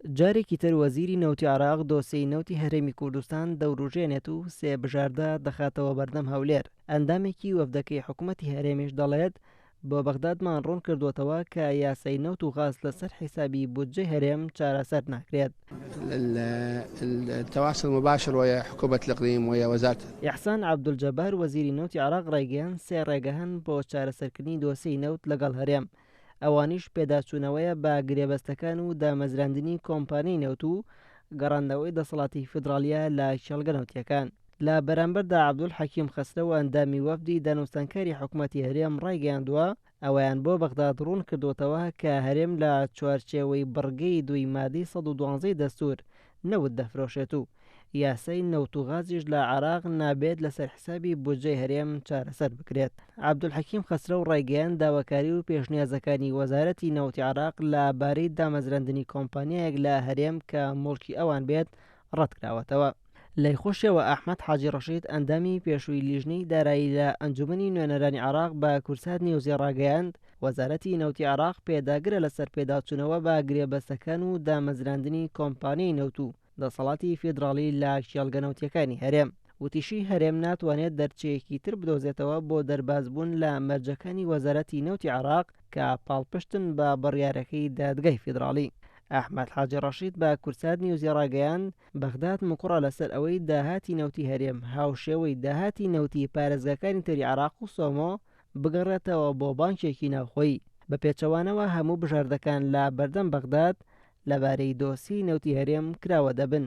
جارێکی تر وەزیری نەوتی عێراق دۆسیەی نەوتی هەرێمی کوردستان دەوروژێنێت و سێ بژاردە دەخاتەوە بەردەم هەولێر. ئەندامێکی وەفدەکەی حکوومەتی هەرێمیش دەڵێت بۆ بەغدادمان ڕوون کردووەتەوە کە یاسای نەوت و غاز لەسەر حیسابی بودجەی هەرێم چارەسەر ناکرێت. التواصل المباشر ويا حكومة الإقليم ويا وزارة ئیحسان عەبدولجەبار وەزیری نەوتی عێراق ڕایگەیاند سێ ڕێگە هەن بۆ چارەسەرکردنی دۆسیەی نەوت لەگەڵ هەرێم. ئەوانیش پێداچوونەوەیە بە گرێبەستەکان و دامەزراندنی کۆمپانیای نەوت و گەڕاندنەوەی دەسەڵاتی فیدرالیە لە کێڵگە نەوتیەکان. لە بەرامبەردا عەبدولحەکیم خەسرە و ئەندامی وەفدی دانوستانکاری حکوومەتی هەرێم ڕایگەیاندووە ئەوەیان بۆ بەغداد ڕوون کردوتەوە کە هەرێم لە چوارچێوەی بڕگەی دوی مادەی 112 دەستور نەوت دەفرۆشێت و یاسای نەوت و غازیش لە عێراق نابێت لەسەر حسابی بودجەی هەرێم چارەسەر بکرێت. عەبدولحەکیم خەسرە و ڕایگەیاند داواکاری و پێشنیازەکانی وەزارەتی نەوتی عێراق لەبارەی دامەزراندنی کۆمپانیایەک لە هەرێم کە موڵکی ئەوان بێت ڕەت کراوەتەوە. لەیخۆشیەوە ئەحمەد حاجی ڕەشید ئەندامی پێشووی لیژنەی دارایی لە ئەنجومەنی نوێنەرانی عێراق بە کورسات نیوزی ڕاگەیاند وەزارەتی نەوتی عێراق پێداگرە لەسەر پێداچوونەوە بە گرێبەستەکان و دامەزراندنی کۆمپانیای نەوت و دەسەڵاتی فیدراڵی لە کێڵگە نەوتیەکانی هەرێم. وتیشی هەرێم ناتوانێت دەرچەیەکی تر بدۆزێتەوە بۆ دەربازبوون لە مەرجەکانی وەزارەتی نەوتی عێراق کە پاڵپشتن بە بڕیارەکەی دادگای فیدراڵی. ئەحمەد حاجی ڕەشید بە کورسات نیوزی ڕاگەیاند بەغداد مقڕە لەسەر ئەوەی داهاتی نەوتی هەرێم هاوشێوەی داهاتی نەوتی پارێزگاکانی تری عێراق و سۆمۆ بگەڕێتەوە بۆ بانکێکی ناوخۆیی. بە پێچەوانەوە هەموو بژاردەکان لە بەردەم بەغداد لەبارەی دۆسی نەوتی هەرێم کراوە دەبن.